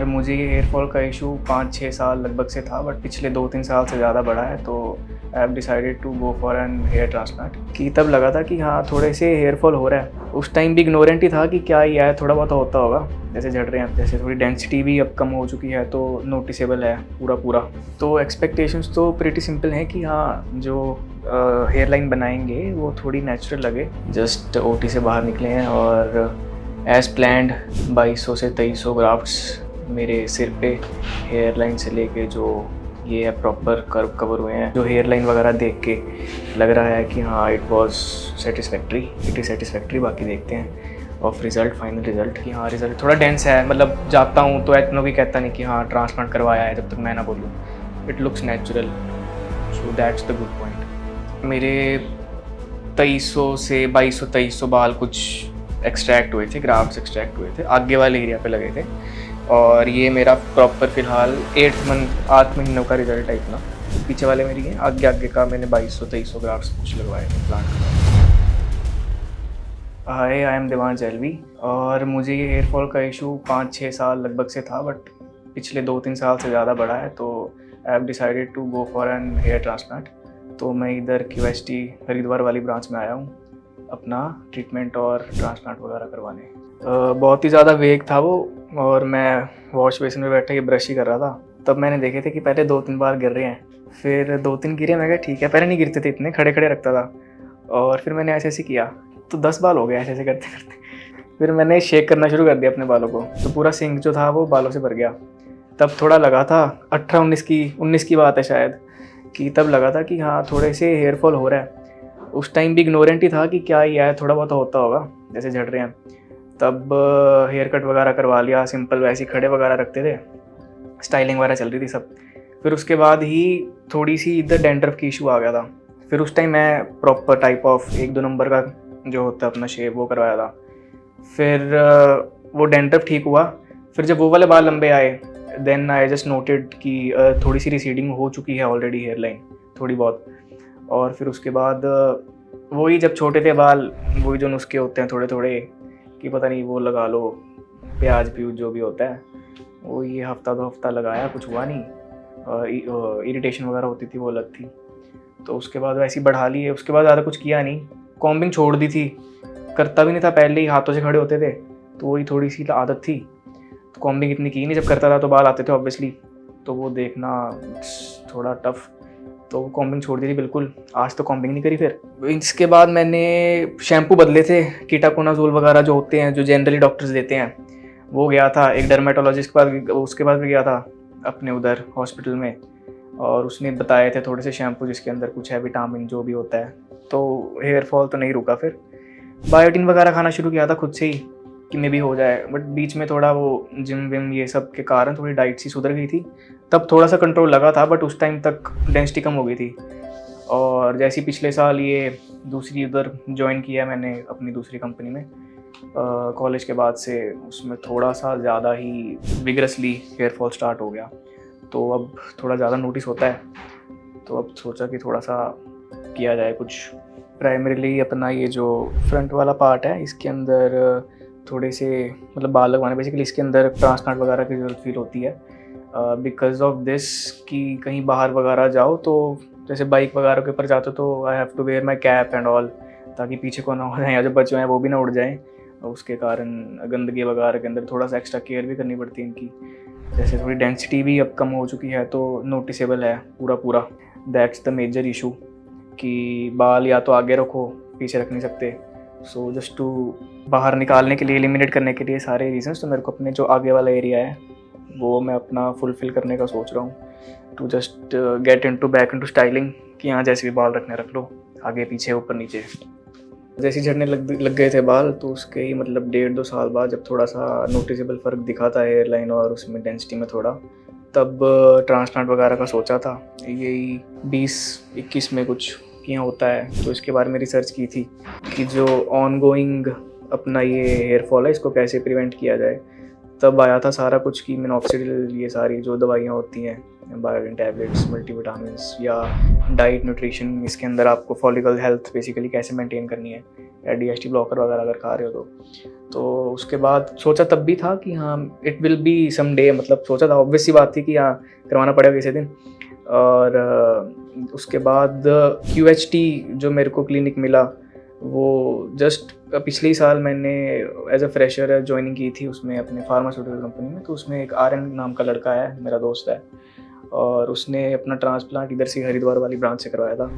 और मुझे ये हेयर फॉल का इशू 5-6 साल लगभग से था, बट पिछले 2-3 साल से ज़्यादा बढ़ा है। तो I have decided to go for an hair transplant. कि तब लगा था कि हाँ, थोड़े से हेयर फॉल हो रहा है। उस टाइम भी इग्नोरेंट ही था कि क्या ही है, थोड़ा बहुत होता होगा, जैसे झड़ रहे हैं, जैसे थोड़ी डेंसिटी भी अब कम हो चुकी है तो नोटिसेबल है पूरा। तो एक्सपेक्टेशंस तो प्रीटी सिंपल हैं कि हाँ, जो हेयर लाइन बनाएंगे वो थोड़ी नेचुरल लगे। जस्ट ओटी से बाहर निकले हैं और एज़ प्लैंड 2200 से 2300 ग्राफ्ट्स मेरे सिर पे हेयर लाइन से लेके जो ये है प्रॉपर कर्व कवर हुए हैं। जो हेयर लाइन वगैरह देख के लग रहा है कि हाँ, इट इज़ सेटिस्फैक्ट्री। बाकी देखते हैं ऑफ रिज़ल्ट, फाइनल रिज़ल्ट कि हाँ, रिज़ल्ट थोड़ा डेंस है। मतलब जाता हूँ तो इतना भी कहता नहीं कि हाँ ट्रांसप्लांट करवाया है, जब तक मैं ना बोलूँ। It looks natural, so that's the good point. मेरे 2300 से 2200-2300 बाल कुछ एक्सट्रैक्ट हुए थे, ग्राफ्ट्स एक्सट्रैक्ट हुए थे, आगे वाले एरिया पे लगे थे। और ये मेरा प्रॉपर फ़िलहाल 8 महीनों का रिजल्ट है इतना। पीछे वाले मेरी हैं, आगे का मैंने 2200-2300 ग्राफ्ट्स कुछ लगवाए थे plant. Hi, I am Devansh L V. और मुझे ये हेयर फॉल का इशू 5-6 साल लगभग से था, बट पिछले 2-3 साल से ज़्यादा बढ़ा है। तो I have decided to go for an hair transplant. तो मैं इधर QST हरिद्वार वाली ब्रांच में आया हूँ अपना ट्रीटमेंट और ट्रांसप्लांट वगैरह करवाने। बहुत ही ज़्यादा वेग था वो, और मैं वॉश बेसिन में बैठा ये ब्रश ही कर रहा था। तब मैंने देखे थे कि पहले 2-3 बार गिर रहे हैं, फिर 2-3 गिरे। मैं कहा ठीक है, पहले नहीं गिरते थे इतने, खड़े खड़े रखता था। और फिर मैंने ऐसे किया तो 10 बाल हो गए ऐसे करते करते। फिर मैंने शेक करना शुरू कर दिया अपने बालों को, तो पूरा सिंक जो था वो बालों से भर गया। तब थोड़ा लगा था 18-19 की बात है शायद, कि तब लगा था कि हाँ, थोड़े से हेयर फॉल हो रहा है। उस टाइम भी इग्नोरेंट ही था कि क्या ही है, थोड़ा बहुत होता होगा, जैसे झड़ रहे हैं। तब हेयर कट वगैरह करवा लिया, सिंपल वैसे ही खड़े वगैरह रखते थे, स्टाइलिंग वगैरह चल रही थी सब। फिर उसके बाद ही थोड़ी सी इधर डैंड्रफ की इशू आ गया था। फिर उस टाइम मैं प्रॉपर टाइप ऑफ 1-2 नंबर का जो होता है अपना शेव वो करवाया था। फिर वो डैंड्रफ ठीक हुआ। फिर जब वो वाले बाल लंबे आए, देन आई जस्ट नोटेड कि थोड़ी सी रिसीडिंग हो चुकी है ऑलरेडी हेयर लाइन, थोड़ी बहुत। और फिर उसके बाद वही जब छोटे थे बाल, वही जो नुस्खे होते हैं थोड़े थोड़े, कि पता नहीं वो लगा लो, प्याज प्यूज जो भी होता है वो, ये हफ्ता 2 हफ्ता लगाया, कुछ हुआ नहीं। इरिटेशन वगैरह होती थी वो अलग थी। तो उसके बाद वैसे ही बढ़ा लिए। उसके बाद ज़्यादा कुछ किया नहीं, कॉम्बिंग छोड़ दी थी, करता भी नहीं था। पहले ही हाथों से खड़े होते थे तो वही थोड़ी सी आदत थी, तो कॉम्बिंग इतनी की नहीं। जब करता था तो बाल आते थे ऑब्वियसली, तो वो देखना थोड़ा टफ, तो कॉम्बिंग छोड़ दी थी बिल्कुल। आज तो कॉम्बिंग नहीं करी। फिर इसके बाद मैंने शैम्पू बदले थे, कीटाकोनाजोल वगैरह जो होते हैं, जो जनरली डॉक्टर्स देते हैं, वो गया था एक डर्मेटोलॉजिस्ट के पास। उसके बाद भी गया था अपने उधर हॉस्पिटल में, और उसने बताए थे थोड़े से शैम्पू जिसके अंदर कुछ है विटामिन जो भी होता है। तो हेयर फॉल तो नहीं रुका। फिर बायोटिन वगैरह खाना शुरू किया था खुद से ही कि मे भी हो जाए, बट बीच में थोड़ा वो जिम विम ये सब के कारण थोड़ी डाइट सी सुधर गई थी। तब थोड़ा सा कंट्रोल लगा था, बट उस टाइम तक डेंसिटी कम हो गई थी। और जैसे ही पिछले साल ये दूसरी उधर ज्वाइन किया मैंने अपनी दूसरी कंपनी में कॉलेज के बाद से, उसमें थोड़ा सा ज़्यादा ही विगरसली हेयर फॉल स्टार्ट हो गया। तो अब थोड़ा ज़्यादा नोटिस होता है, तो अब सोचा कि थोड़ा सा किया जाए कुछ। प्राइमरीली अपना ये जो फ्रंट वाला पार्ट है, इसके अंदर थोड़े से मतलब बाल लगवाने, बेसिकली इसके अंदर ट्रांसप्लांट वगैरह की ज़रूरत फील होती है। बिकॉज ऑफ दिस कि कहीं बाहर वगैरह जाओ, तो जैसे बाइक वगैरह के ऊपर जाते हो तो I have to wear my cap and all, ताकि पीछे को ना हो जाए या जो बच्चे हैं वो भी ना उड़ जाएँ। उसके कारण गंदगी वगैरह के अंदर थोड़ा सा एक्स्ट्रा केयर भी करनी पड़ती है इनकी। जैसे थोड़ी डेंसिटी भी अब कम हो चुकी है तो नोटिसेबल है पूरा। दैट्स द मेजर इशू कि बाल या तो आगे रखो, पीछे रख नहीं सकते। सो जस्ट टू बाहर निकालने के लिए, एलिमिनेट करने के लिए सारे रीजंस, तो मेरे को अपने जो आगे वाला एरिया है वो मैं अपना फुलफिल करने का सोच रहा हूँ। To just get into back into styling, कि यहाँ जैसे भी बाल रखने रख लो, आगे पीछे ऊपर नीचे। जैसे झड़ने लग गए थे बाल, तो उसके ही मतलब 1.5-2 साल बाद जब थोड़ा सा नोटिसेबल फ़र्क दिखा था हेयर लाइन और उसमें डेंसिटी में थोड़ा, तब ट्रांसप्लांट वगैरह का सोचा था। यही 20-21 में कुछ यहाँ होता है, तो इसके बारे में रिसर्च की थी कि जो ऑनगोइंग अपना ये हेयर फॉल है इसको कैसे प्रिवेंट किया जाए। तब आया था सारा कुछ कि मिनॉक्सिडिल, ये सारी जो दवाइयाँ होती हैं, बायोटिन टैबलेट्स, मल्टीविटामिन्स या डाइट न्यूट्रिशन, इसके अंदर आपको फॉलिकल हेल्थ बेसिकली कैसे मेंटेन करनी है, या DST ब्लॉकर वगैरह अगर खा रहे हो तो उसके बाद सोचा तब भी था कि हाँ it will be some day, मतलब सोचा था, ऑब्वियस सी बात थी कि हाँ करवाना पड़ेगा किसी दिन। और उसके बाद QHT जो मेरे को क्लिनिक मिला वो जस्ट पिछले ही साल मैंने एज अ फ्रेशर ज्वाइनिंग की थी उसमें, अपने फार्मास्यूटिकल कंपनी में। तो उसमें एक RN नाम का लड़का है, मेरा दोस्त है, और उसने अपना ट्रांसप्लांट इधर से हरिद्वार वाली ब्रांच से करवाया था।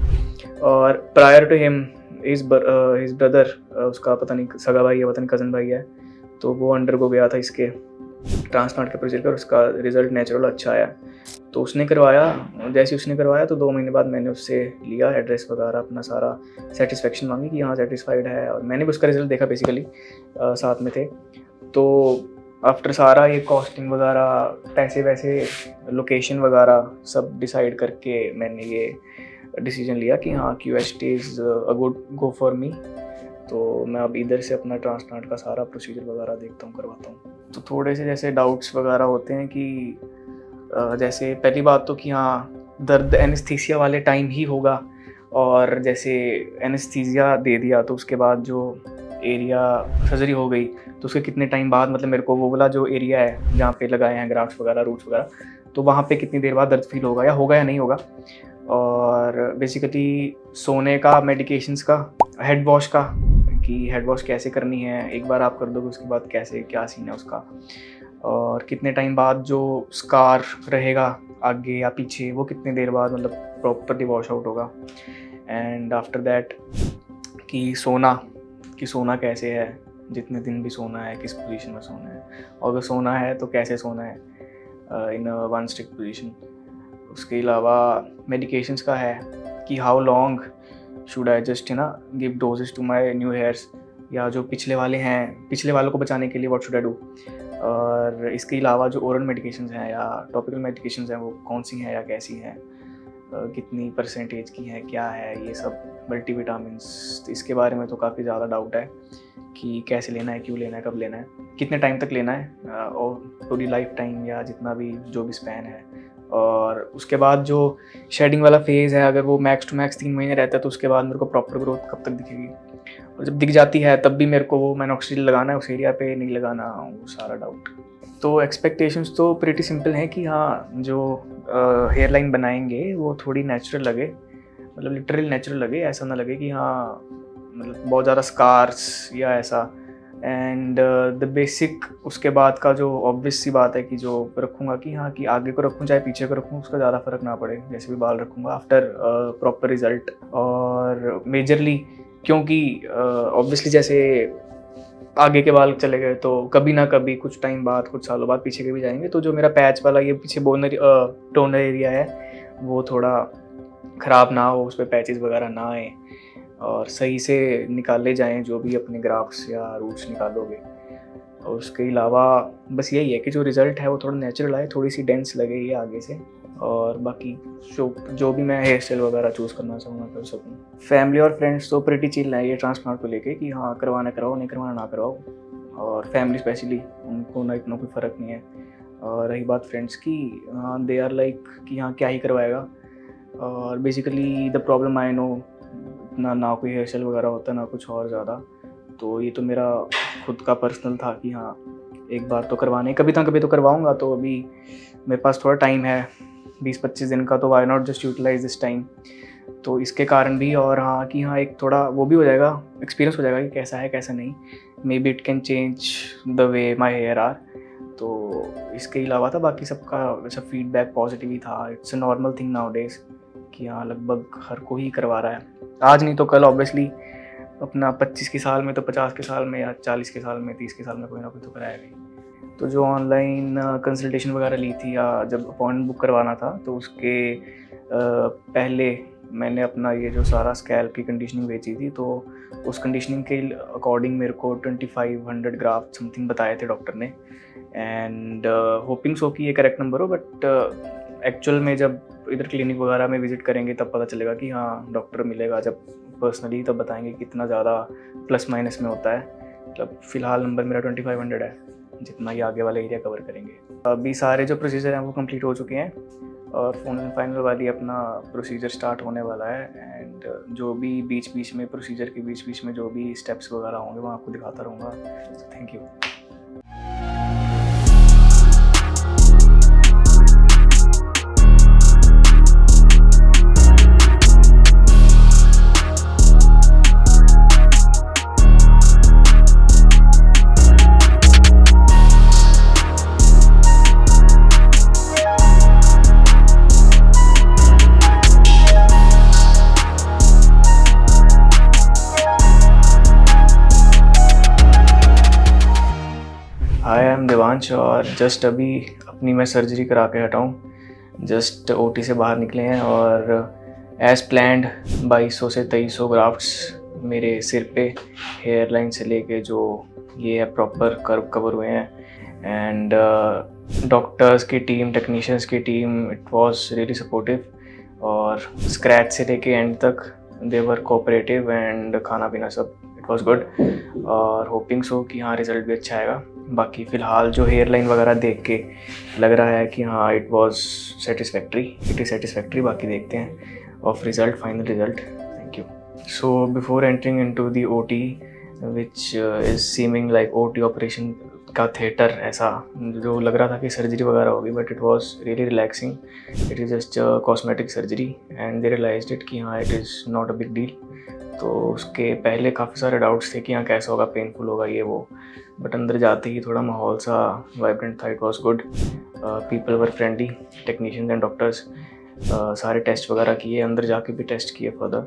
और prior to him his brother, उसका पता नहीं सगा भाई है, पता नहीं कज़न भाई है, तो वो अंडरगो गया था इसके ट्रांसप्लांट के प्रोसीजर का, उसका रिजल्ट नेचुरल अच्छा आया। तो उसने करवाया, जैसे उसने करवाया तो 2 महीने बाद मैंने उससे लिया एड्रेस वगैरह, अपना सारा सेटिस्फेक्शन मांगी कि हाँ सेटिस्फाइड है, और मैंने भी उसका रिजल्ट देखा बेसिकली, साथ में थे। तो आफ्टर सारा ये कॉस्टिंग वगैरह, पैसे वैसे, लोकेशन वगैरह सब डिसाइड करके मैंने ये डिसीजन लिया कि हाँ QHT is a good go for me. तो मैं अब इधर से अपना ट्रांसप्लांट का सारा प्रोसीजर वगैरह देखता हूँ, करवाता हूँ। तो थोड़े से जैसे डाउट्स वगैरह होते हैं कि जैसे पहली बात तो कि हाँ दर्द एनेस्थीसिया वाले टाइम ही होगा, और जैसे एनेस्थीसिया दे दिया तो उसके बाद जो एरिया सर्जरी हो गई तो उसके कितने टाइम बाद, मतलब मेरे को वो वाला जो एरिया है जहाँ पे लगाए हैं ग्राफ्ट्स वगैरह, रूट्स वगैरह, तो वहाँ पे कितनी देर बाद दर्द फील होगा या नहीं होगा। और बेसिकली सोने का, मेडिकेशंस का, हेड वॉश का, कि हेड वॉश कैसे करनी है, एक बार आप कर दोगे उसके बाद कैसे क्या सीन है उसका, और कितने टाइम बाद जो स्कार रहेगा आगे या पीछे वो कितने देर बाद मतलब प्रॉपरली वॉश आउट होगा। एंड आफ्टर दैट कि सोना कैसे है, जितने दिन भी सोना है, किस पोजीशन में सोना है, और अगर सोना है तो कैसे सोना है इन वन स्टिक पोजीशन। उसके अलावा मेडिकेशंस का है कि how long should I just give doses to my new hairs, या जो पिछले वालों को बचाने के लिए व्हाट शुड आई डू। और इसके अलावा जो ओरल मेडिकेशंस हैं या टॉपिकल मेडिकेशंस हैं वो कौन सी हैं या कैसी हैं, कितनी परसेंटेज की हैं, क्या है ये सब, मल्टीविटामिन्स, तो इसके बारे में तो काफ़ी ज़्यादा डाउट है कि कैसे लेना है, क्यों लेना है, कब लेना है, कितने टाइम तक लेना है, और पूरी लाइफ टाइम या जितना भी जो भी स्पैन है। और उसके बाद जो शेडिंग वाला फेज़ है, अगर वो मैक्स टू मैक्स 3 महीने रहता है तो उसके बाद मेरे को प्रॉपर ग्रोथ कब तक दिखेगी, और जब दिख जाती है तब भी मेरे को वो मिनॉक्सिडिल लगाना है उस एरिया पे, नहीं लगाना, वो सारा डाउट। तो एक्सपेक्टेशंस तो प्रीटी सिंपल हैं कि हाँ जो हेयर लाइन बनाएंगे वो थोड़ी नेचुरल लगे, मतलब लिटरली नेचुरल लगे, ऐसा ना लगे कि हाँ मतलब बहुत ज़्यादा स्कार्स या ऐसा। एंड द बेसिक उसके बाद का जो ऑब्वियस सी बात है कि जो रखूँगा कि हाँ कि आगे को रखूँ चाहे पीछे को रखूँ उसका ज़्यादा फ़र्क ना पड़े, जैसे भी बाल रखूँगा आफ्टर प्रॉपर रिजल्ट। और मेजरली क्योंकि ऑब्वियसली जैसे आगे के बाल चले गए तो कभी ना कभी कुछ टाइम बाद, कुछ सालों बाद पीछे के भी जाएंगे, तो जो मेरा पैच वाला ये पीछे टोनर एरिया है वो थोड़ा ख़राब ना हो, उस पर पैचेस वगैरह ना आए, और सही से निकाले जाएं जो भी अपने ग्राफ्स या रूट्स निकालोगे। और उसके अलावा बस यही है कि जो रिज़ल्ट है वो थोड़ा नेचुरल आए, थोड़ी सी डेंस लगे ये आगे से, और बाकी जो भी मैं हेयर स्टाइल वगैरह चूज़ करना चाहूँगा कर सकूँ। फैमिली और फ्रेंड्स तो प्रीटी चिल है ये ट्रांसप्लांट को लेके कि हाँ करवाना कराओ, नहीं करवाना ना कराओ, और फैमिली स्पेशली उनको ना इतना कोई फ़र्क नहीं है। और रही बात फ्रेंड्स की, हाँ दे आर लाइक कि हाँ क्या ही करवाएगा, और basically the problem I know ना कोई हेयर स्टाइल वगैरह होता ना कुछ और ज़्यादा। तो ये तो मेरा खुद का पर्सनल था कि हाँ एक बार तो करवाने, कभी ना कभी तो करवाऊँगा, तो अभी मेरे पास थोड़ा टाइम है 20-25 दिन का, तो why not just utilise this time. तो इसके कारण भी, और हाँ कि हाँ एक थोड़ा वो भी हो जाएगा, एक्सपीरियंस हो जाएगा कि कैसा है कैसा नहीं, maybe it can change the way my hair are. तो इसके अलावा था बाकी सबका सब फीडबैक पॉजिटिव ही था। It's a normal thing now days कि हाँ लगभग हर कोई ही करवा रहा है, आज नहीं तो कल ऑब्वियसली, अपना 25 के साल में तो 50 के साल में, या 40 के साल में, 30 के साल में कोई ना कोई तो कराएगा ही। तो जो ऑनलाइन कंसल्टेशन वगैरह ली थी या जब अपॉइंटमेंट बुक करवाना था तो उसके पहले मैंने अपना ये जो सारा स्कैल्प की कंडीशनिंग भेजी थी, तो उस कंडीशनिंग के अकॉर्डिंग मेरे को 2500 ग्राफ समथिंग बताए थे डॉक्टर ने। एंड होपिंग सो कि ये करेक्ट नंबर हो, बट एक्चुअल में जब इधर क्लिनिक वगैरह में विज़िट करेंगे तब पता चलेगा कि हाँ डॉक्टर मिलेगा जब पर्सनली, तब बताएंगे कितना ज़्यादा प्लस माइनस में होता है। मतलब फ़िलहाल नंबर मेरा 2500 है, जितना ही आगे वाला एरिया कवर करेंगे। अभी सारे जो प्रोसीजर हैं वो कंप्लीट हो चुके हैं, और फाइनल वाली अपना प्रोसीजर स्टार्ट होने वाला है। एंड जो भी बीच बीच में प्रोसीजर के बीच बीच में जो भी स्टेप्स वगैरह होंगे वो आपको दिखाता रहूँगा। Thank you. Hi, I am Devansh और जस्ट अभी अपनी मैं सर्जरी करा के हटा हूँ। जस्ट ओटी से बाहर निकले हैं और एज़ प्लैंड 2200 से 2300 ग्राफ्ट्स मेरे सिर पे हेयर लाइन से लेके जो ये है प्रॉपर कर्व कवर हुए हैं। एंड डॉक्टर्स की टीम, टेक्नीशियंस की team, it was really supportive और स्क्रैच से लेके एंड तक दे वर कोऑपरेटिव एंड खाना पीना सब इट वाज गुड और होपिंग सो कि हाँ रिज़ल्ट भी अच्छा आएगा। बाकी फ़िलहाल जो हेयर लाइन वगैरह देख के लग रहा है कि हाँ इट इज़ सेटिस्फैक्ट्री। बाकी देखते हैं of result, final result. Thank you. So before entering into the OT which is seeming like OT operation का थिएटर, ऐसा जो लग रहा था कि सर्जरी वगैरह होगी, but it was really relaxing. It is just cosmetic surgery and they realised it कि हाँ it is not a big deal. तो उसके पहले काफ़ी सारे डाउट्स थे कि हाँ कैसा होगा, पेनफुल होगा ये वो, बट अंदर जाते ही थोड़ा माहौल सा वाइब्रेंट था। It was good, people were friendly, technicians and doctors सारे टेस्ट वगैरह किए, अंदर जाके भी टेस्ट किए फर्दर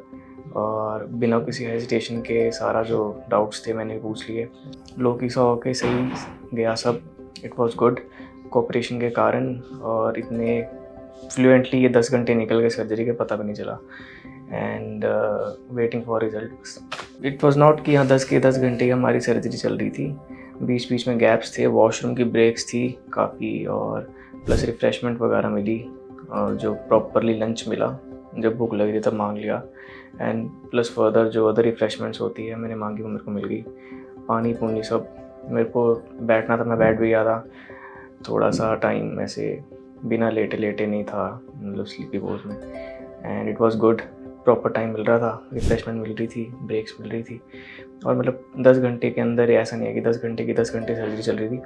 और बिना किसी हेजिटेशन के सारा जो डाउट्स थे मैंने पूछ लिए। लो की सा होके सही गया सब। इट वाज गुड कोऑपरेशन के कारण और इतने फ्लुएंटली ये 10 घंटे निकल गए सर्जरी के, पता भी नहीं चला। And waiting for result. It was not कि हाँ 10 के 10 घंटे की हमारी सर्जरी चल रही थी, बीच बीच में गैप्स थे, वॉशरूम की ब्रेक्स थी काफ़ी और प्लस रिफ़्रेशमेंट वगैरह मिली और जो प्रॉपरली लंच मिला, जब भूख लगी थी तब मांग लिया। एंड प्लस फर्दर जो अदर रिफ़्रेशमेंट्स होती है मैंने मांगी, वो मेरे को मिल गई। पानी पूनी सब, मेरे को बैठना था, मैं बैठ भी गया था। थोड़ा सा टाइम ऐसे बिना लेटे लेटे नहीं था, मतलब स्लीपी पोज में। And it was good, proper time मिल रहा था, रिफ्रेशमेंट मिल रही थी, ब्रेक्स मिल रही थी और मतलब 10 घंटे के अंदर ऐसा नहीं है कि 10 घंटे की 10 घंटे सर्जरी चल रही थी,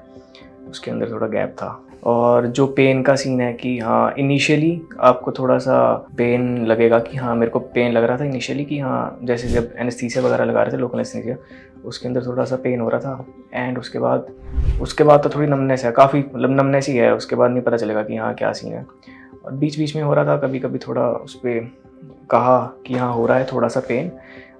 उसके अंदर थोड़ा गैप था। और जो पेन का सीन है कि हाँ इनिशियली आपको थोड़ा सा पेन लगेगा कि हाँ मेरे को पेन लग रहा था इनिशियली कि हाँ जैसे जब एनेस्थीसिया वगैरह लगा रहे थे, लोकल एनेस्थीसिया, उसके अंदर थोड़ा सा पेन हो रहा था। एंड उसके बाद तो थोड़ी नमनेस है, काफ़ी मतलब नमनेस ही है, उसके बाद नहीं पता चलेगा कि हाँ क्या सीन है। और बीच बीच में हो रहा था कभी कभी थोड़ा, उस पर कहा कि हाँ हो रहा है थोड़ा सा पेन,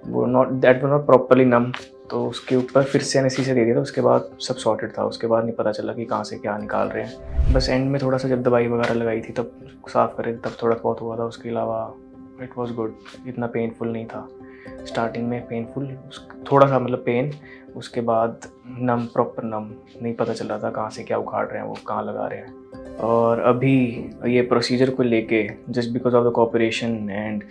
वो दैट वाज नॉट प्रॉपरली नम, तो उसके ऊपर फिर से एनेस्थीसिया दे दिया था। उसके बाद सब सॉर्टेड था, उसके बाद नहीं पता चला कि कहाँ से क्या निकाल रहे हैं। बस एंड में थोड़ा सा जब दवाई वगैरह लगाई थी तब साफ़ करे तब थोड़ा बहुत हुआ था, उसके अलावा इट वाज गुड, इतना पेनफुल नहीं था। स्टार्टिंग में पेनफुल थोड़ा सा मतलब पेन, उसके बाद नम, प्रॉपर नम, नहीं पता चल रहा था कहाँ से क्या उखाड़ रहे हैं, वो कहाँ लगा रहे हैं। और अभी ये प्रोसीजर को लेके just because of the cooperation and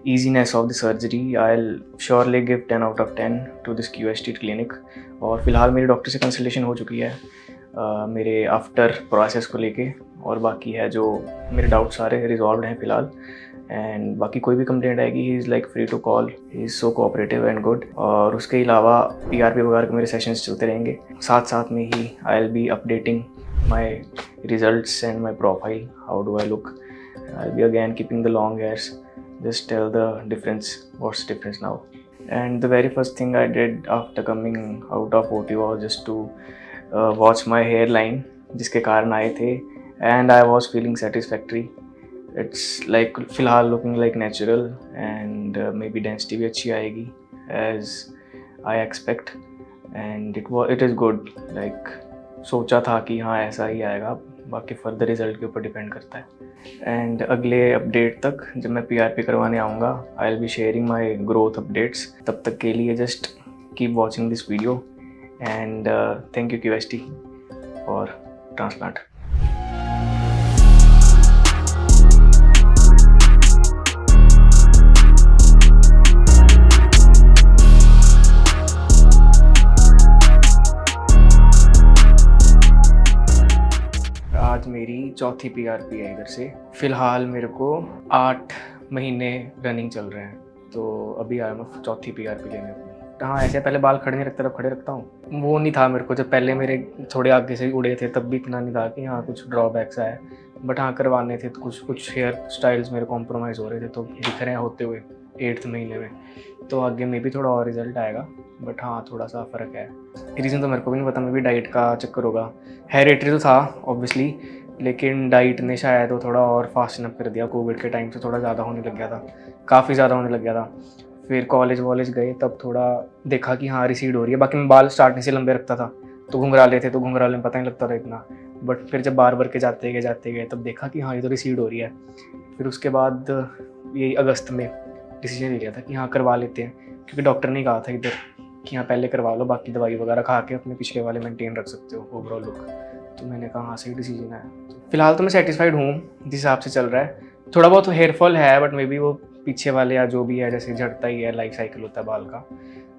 easiness of the surgery I will surely give 10 out of 10 to this QST clinic. और फिलहाल मेरी डॉक्टर से कंसल्टेशन हो चुकी है मेरे आफ्टर प्रोसेस को लेके, और बाकी है जो मेरे डाउट सारे रिजॉल्व हैं फ़िलहाल। एंड बाकी कोई भी कंप्लेंट आएगी, he is like free to call, he is so cooperative and good. और उसके अलावा PRP वगैरह के मेरे सेशंस चलते रहेंगे, साथ साथ में ही I will be updating my results and my profile, how do I look. I'll be again keeping the long hairs, just tell the difference, what's the difference now. And the very first thing I did after coming out of OT was just to watch my hairline, जिसके कारण आए थे, and I was feeling satisfactory. It's like फिलहाल looking like natural and maybe density भी अच्छी आएगी as I expect, and it is good, like सोचा था कि हाँ ऐसा ही आएगा, बाकी फर्दर रिज़ल्ट के ऊपर डिपेंड करता है। एंड अगले अपडेट तक जब मैं PRP करवाने आऊँगा, आई will be sharing my growth updates. तब तक के लिए just keep watching this video and thank you QST for transplant. आज मेरी चौथी पीआरपी है इधर से। फ़िलहाल मेरे को 8 महीने रनिंग चल रहे हैं, तो अभी आया मैं चौथी पीआरपी लेने अपनी। हाँ, ऐसे पहले बाल खड़े नहीं रखता, अब खड़े रखता हूँ। वो नहीं था मेरे को, जब पहले मेरे थोड़े आगे से उड़े थे तब भी इतना नहीं था कि हाँ कुछ ड्रॉबैक्स आए। बट हाँ, करवाने थे तो कुछ हेयर स्टाइल्स मेरे कॉम्प्रोमाइज़ हो रहे थे, तो दिख रहे हैं होते हुए 8th महीने में। तो आगे में भी थोड़ा और रिजल्ट आएगा, बट हाँ थोड़ा सा फ़र्क है। रीज़न तो मेरे को भी नहीं पता, मैं भी डाइट का चक्कर होगा। हेरिडिटरी तो था ऑब्वियसली, लेकिन डाइट ने शायद वो थोड़ा और फास्ट अप कर दिया। कोविड के टाइम से थोड़ा ज़्यादा होने लग गया था, काफ़ी ज़्यादा होने लग गया था। फिर कॉलेज वॉलेज गए तब थोड़ा देखा कि हाँ रिसीड हो रही है। बाकी मैं बाल स्टार्टिंग से लंबे रखता था, तो घुंघराले थे, तो घुंघराले में पता नहीं लगता था इतना। बट फिर जब बार के जाते गए तब देखा कि हाँ ये तो रिसीड हो रही है। फिर उसके बाद यही अगस्त में डिसीजन ले लिया था कि हाँ करवा लेते हैं, क्योंकि डॉक्टर ने कहा था इधर कि हाँ पहले करवा लो, बाकी दवाई वगैरह खा के अपने पिछले वाले मेंटेन रख सकते हो ओवरऑल लुक। तो मैंने कहा हाँ सही डिसीजन है। फिलहाल तो मैं सेटिस्फाइड हूँ जिस हिसाब से चल रहा है। थोड़ा बहुत हेयर फॉल है, बट मे बी वो पीछे वाले या जो भी है, जैसे झड़ता ही है, लाइफ साइकिल होता है बाल का,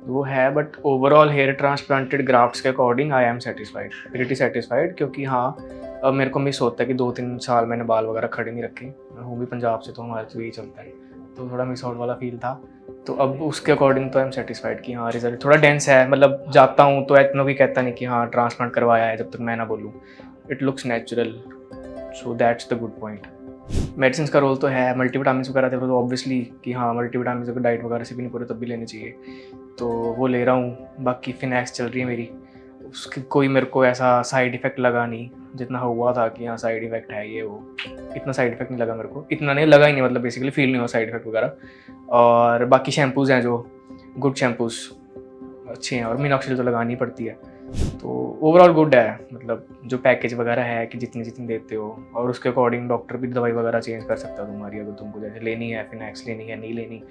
वो है। But overall hair transplanted grafts के according I am satisfied, pretty satisfied. क्योंकि हाँ अब मेरे को मिस होता है कि 2-3 साल मैंने बाल वगैरह खड़े नहीं रखे। मैं हूँ भी पंजाब से, तो हमारे तो यही चलता है, तो थोड़ा मिस आउट वाला फील था। तो अब उसके अकॉर्डिंग तो आई एम सेटिस्फाइड कि हाँ रिजल्ट थोड़ा डेंस है। मतलब जाता हूँ तो इतना भी कहता नहीं कि हाँ ट्रांसप्लांट करवाया है, जब तक मैं ना बोलूँ। It looks natural, so that's the good point. Medicine का रोल तो है, मल्टीविटामिन वगैरह थे तो ऑब्वियसली कि हाँ मल्टीविटामिन अगर डाइट वगैरह से भी नहीं पूरे तब भी लेने चाहिए, तो वो ले रहा हूँ। बाकी फिनेक्स चल रही है मेरी, उसकी कोई मेरे को ऐसा साइड इफ़ेक्ट लगा नहीं। जितना हुआ था कि हाँ साइड इफ़ेक्ट है ये वो, इतना साइड इफ़ेक्ट नहीं लगा मेरे को, इतना नहीं लगा ही नहीं, मतलब बेसिकली फील नहीं हुआ साइड इफ़ेक्ट वगैरह। और बाकी शैम्पूज़ हैं जो गुड शैम्पूज़ अच्छे हैं, और मिनॉक्सिल तो लगानी पड़ती है। तो ओवरऑल गुड है, मतलब जो पैकेज वगैरह है कि जितनी जितनी देते हो, और उसके अकॉर्डिंग डॉक्टर भी दवाई वगैरह चेंज कर सकता है तुम्हारी, अगर तुमको जैसे लेनी है, फिनेक्स लेनी है, नहीं लेनी,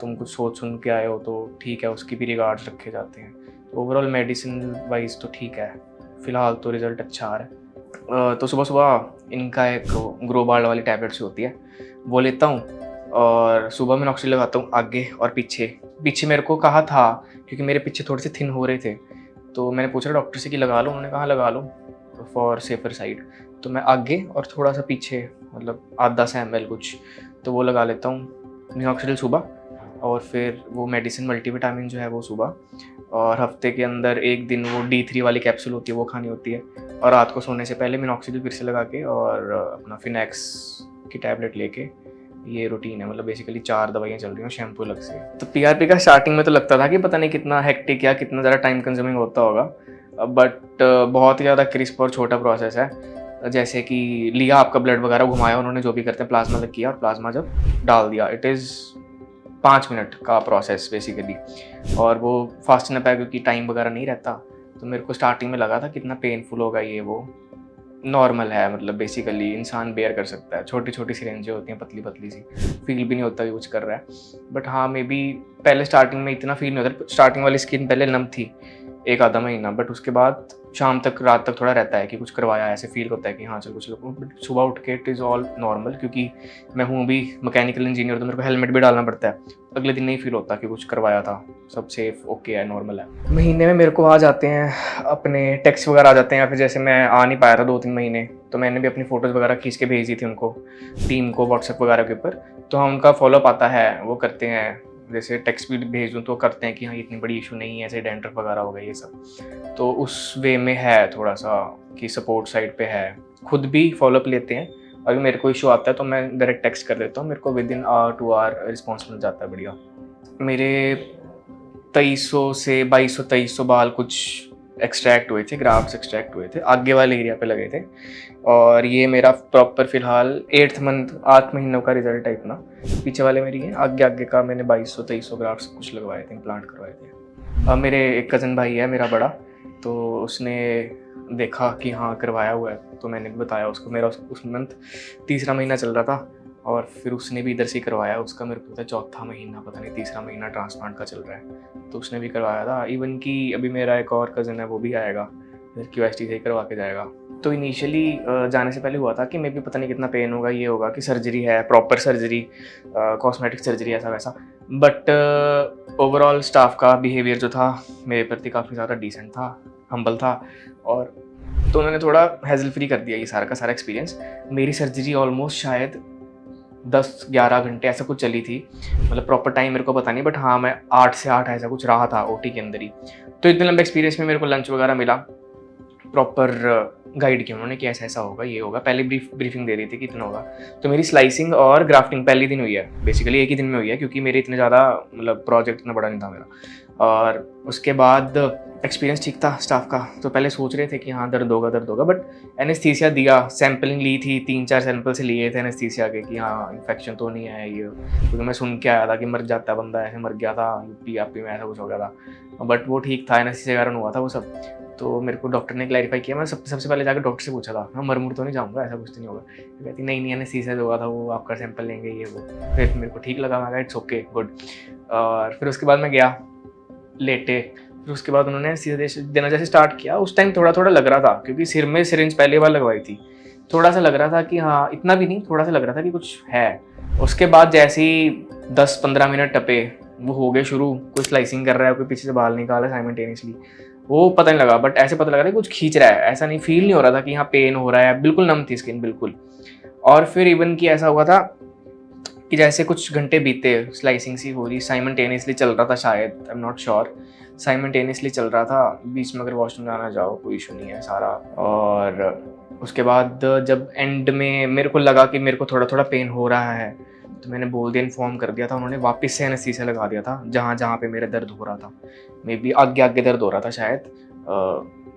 तुम कुछ सोच सुन के आए हो तो ठीक है, उसकी भी रिगार्ड्स रखे जाते हैं। तो ओवरऑल मेडिसिन वाइज तो ठीक है, फ़िलहाल तो रिज़ल्ट अच्छा आ रहा है। तो सुबह सुबह इनका एक ग्रो बाल वाली टैबलेट्स होती है, वो लेता हूँ, और सुबह में नॉक्सिल लगाता हूँ आगे और पीछे। पीछे मेरे को कहा था, क्योंकि मेरे पीछे थोड़े से थिन हो रहे थे, तो मैंने पूछा डॉक्टर से कि लगा लो, उन्होंने कहा लगा लो फॉर सेफर साइड। तो मैं आगे और थोड़ा सा पीछे, मतलब आधा सा ml कुछ, तो वो लगा लेता हूँ मिनॉक्सिल सुबह, और फिर वो मेडिसिन मल्टीविटामिन जो है वो सुबह, और हफ्ते के अंदर एक दिन वो D3 वाली कैप्सूल होती है वो खानी होती है, और रात को सोने से पहले मिनॉक्सिल फिर से लगा के, और अपना फिनेक्स की टैबलेट लेके, ये रूटीन है। मतलब बेसिकली 4 दवाइयाँ चल रही हैं, शैम्पू अलग से। तो पीआरपी का स्टार्टिंग में तो लगता था कि पता नहीं कितना हेक्टिक या कितना ज़्यादा टाइम कंज्यूमिंग होता होगा, बट बहुत ही ज़्यादा क्रिस्प और छोटा प्रोसेस है। जैसे कि लिया आपका ब्लड वगैरह घुमाया उन्होंने, जो भी करते हैं प्लाज्मा तक किया, और प्लाज्मा जब डाल दिया, इट इज़ 5 मिनट का प्रोसेस बेसिकली। और वो फास्ट इनफ है क्योंकि टाइम वगैरह नहीं रहता। तो मेरे को स्टार्टिंग में लगा था कितना पेनफुल होगा, ये वो नॉर्मल है, मतलब बेसिकली इंसान बेयर कर सकता है। छोटी छोटी सिरेंजें होती हैं पतली पतली सी, फील भी नहीं होता कि कुछ कर रहा है। बट हाँ मे बी पहले स्टार्टिंग में इतना फील नहीं होता, स्टार्टिंग वाली स्किन पहले नम थी 1-आधा महीना, बट उसके बाद शाम तक रात तक थोड़ा रहता है कि कुछ करवाया, ऐसे फील होता है कि हाँ चल कुछ लोग। बट सुबह उठ के इट इज़ ऑल नॉर्मल, क्योंकि मैं हूँ भी मैकेनिकल इंजीनियर, तो मेरे को हेलमेट भी डालना पड़ता है। अगले दिन नहीं फील होता कि कुछ करवाया था, सब सेफ ओके है, नॉर्मल है। महीने में मेरे को आ जाते हैं अपने टेक्स्ट वगैरह आ जाते हैं, या फिर जैसे मैं आ नहीं पाया था 2-3 महीने, तो मैंने भी अपनी फ़ोटोज़ वगैरह खींच के भेज दी थी उनको, टीम को व्हाट्सएप वगैरह के ऊपर। तो हम उनका फॉलोअप आता है, वो करते हैं, जैसे टेक्स्ट भी भेज दूँ तो करते हैं कि हाँ इतनी बड़ी इशू नहीं है, ऐसे डेंड्रफ वगैरह हो गई ये सब। तो उस वे में है थोड़ा सा कि सपोर्ट साइड पे है, खुद भी फॉलोअप लेते हैं। अगर मेरे को इशू आता है तो मैं डायरेक्ट टेक्स्ट कर देता हूँ, मेरे को विदिन आवर 2 आवर रिस्पॉन्स मिल जाता है बढ़िया। मेरे 2300 से 2200-2300 बाल कुछ एक्सट्रैक्ट हुए थे, ग्राफ्ट्स एक्सट्रैक्ट हुए थे, आगे वाले एरिया पे लगे थे। और ये मेरा प्रॉपर फिलहाल 8th मंथ 8 महीनों का रिजल्ट है इतना। पीछे वाले मेरी है, आगे आगे का मैंने 2200-2300 ग्राफ्ट्स कुछ लगवाए थे, इम्प्लांट करवाए थे। अब मेरे एक कज़न भाई है मेरा बड़ा, तो उसने देखा कि हाँ करवाया हुआ है, तो मैंने भी बताया उसको। मेरा उस मंथ 3रा महीना चल रहा था, और फिर उसने भी इधर से ही करवाया। उसका मेरे को पता है 4था महीना, पता नहीं 3रा महीना ट्रांसप्लांट का चल रहा है, तो उसने भी करवाया था। इवन कि अभी मेरा एक और कज़न है, वो भी आएगा, QST से ही करवा के जाएगा। तो इनिशियली जाने से पहले हुआ था कि मे भी पता नहीं कितना पेन होगा, ये होगा कि सर्जरी है, प्रॉपर सर्जरी, कॉस्मेटिक सर्जरी ऐसा वैसा। बट ओवरऑल स्टाफ का बिहेवियर जो था मेरे प्रति काफ़ी ज़्यादा डिसेंट था, हम्बल था, और तो उन्होंने थोड़ा हैजल फ्री कर दिया ये सारा का सारा एक्सपीरियंस। मेरी सर्जरी ऑलमोस्ट शायद 10-11 घंटे ऐसा कुछ चली थी, मतलब प्रॉपर टाइम मेरे को पता नहीं, बट हाँ मैं 8 से 8 ऐसा कुछ रहा था ओटी के अंदर ही। तो इतने लंबे एक्सपीरियंस में मेरे को लंच वगैरह मिला, प्रॉपर गाइड किया उन्होंने कि ऐसा ऐसा होगा, ये होगा, पहले ब्रीफिंग दे दी थी कि इतना होगा। तो मेरी स्लाइसिंग और ग्राफ्टिंग पहले दिन हुई है, बेसिकली एक ही दिन में हुई है, क्योंकि मेरे इतने ज़्यादा मतलब प्रोजेक्ट इतना बड़ा नहीं था मेरा। और उसके बाद एक्सपीरियंस ठीक था स्टाफ का, तो पहले सोच रहे थे कि हाँ दर्द होगा, बट एनेस्थीसिया दिया, सैम्पलिंग ली थी, 3-4 सैंपल से लिए थे एनेस्थीसिया के कि हाँ इन्फेक्शन तो नहीं है ये, क्योंकि मैं सुन के आया था कि मर जाता बंदा, ऐसे मर गया था यूपी में, ऐसा कुछ हो गया था, बट वो ठीक था, एनेस्थीसिया कारण हुआ था वो सब। तो मेरे को डॉक्टर ने क्लैरिफाई किया, मैं सबसे पहले जाकर डॉक्टर से पूछा था, मैं मर तो नहीं जाऊँगा, ऐसा कुछ तो नहीं होगा। तो कहती नहीं एनेस्थीसिया जो हुआ था वो आपका सैंपल लेंगे ये वो। फिर मेरे को ठीक लगा, मैं कहा इट्स ओके गुड। और फिर उसके बाद मैं गया लेटे, फिर उसके बाद उन्होंने सीधे देना जैसे स्टार्ट किया। उस टाइम थोड़ा थोड़ा लग रहा था, क्योंकि सिर में सिरिंज पहली बार लगवाई थी, थोड़ा सा लग रहा था कि हाँ, इतना भी नहीं, थोड़ा सा लग रहा था कि कुछ है। उसके बाद जैसे ही 10-15 मिनट टपे, वो हो गए शुरू, कोई स्लाइसिंग कर रहा है, कोई पीछे से बाल निकाला साइमल्टेनियसली, वो पता नहीं लगा, बट ऐसे पता लगा था कि कुछ खींच रहा है, ऐसा नहीं, फील नहीं हो रहा था कि यहाँ पेन हो रहा है, बिल्कुल नम थी स्किन बिल्कुल। और फिर इवन कि ऐसा हुआ था कि जैसे कुछ घंटे बीते, स्लाइसिंग सी हो रही, साइमल्टेनियसली चल रहा था शायद, I am not sure, simultaneously चल रहा था, बीच में अगर वॉशरूम जाना जाओ कोई इशू नहीं है सारा। और उसके बाद जब एंड में मेरे को लगा कि मेरे को थोड़ा थोड़ा पेन हो रहा है, तो मैंने बोल दिया, इन्फॉर्म कर दिया था, उन्होंने वापस से एनेस्थीसिया लगा दिया था जहाँ जहाँ पे मेरा दर्द हो रहा था, मे बी आगे दर्द हो रहा था शायद,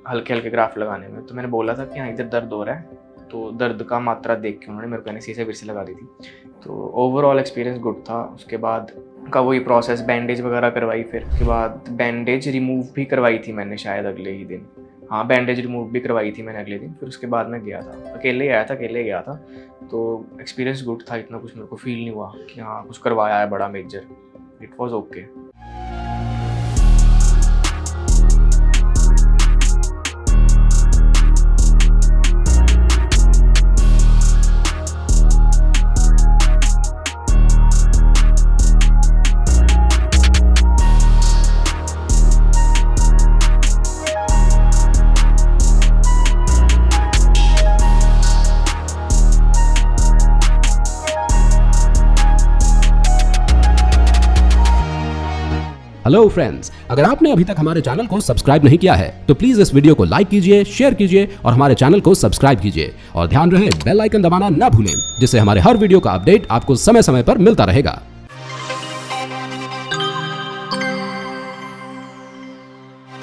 हल्के हल्के ग्राफ्ट लगाने में। तो मैंने बोला था कि हाँ इधर दर्द हो रहा है, तो दर्द का मात्रा देख के उन्होंने मेरे को एनेस्थीसिया फिर से लगा दी थी। तो ओवरऑल एक्सपीरियंस गुड था। उसके बाद का वही प्रोसेस, बैंडेज वगैरह करवाई, फिर उसके बाद बैंडेज रिमूव भी करवाई थी मैंने शायद अगले ही दिन, हाँ बैंडेज रिमूव भी करवाई थी मैंने अगले दिन। फिर उसके बाद मैं गया था, अकेले गया था, तो एक्सपीरियंस गुड था, इतना कुछ मेरे को फील नहीं हुआ कि हाँ कुछ करवाया है बड़ा major, it was okay. Hello friends, अगर आपने अभी तक हमारे चैनल को सब्सक्राइब नहीं किया है तो प्लीज इस वीडियो को लाइक कीजिए, शेयर कीजिए और हमारे चैनल को सब्सक्राइब कीजिए। और ध्यान रहे बेल आइकन दबाना ना भूलें, जिससे हमारे हर वीडियो का अपडेट आपको समय समय पर मिलता रहेगा।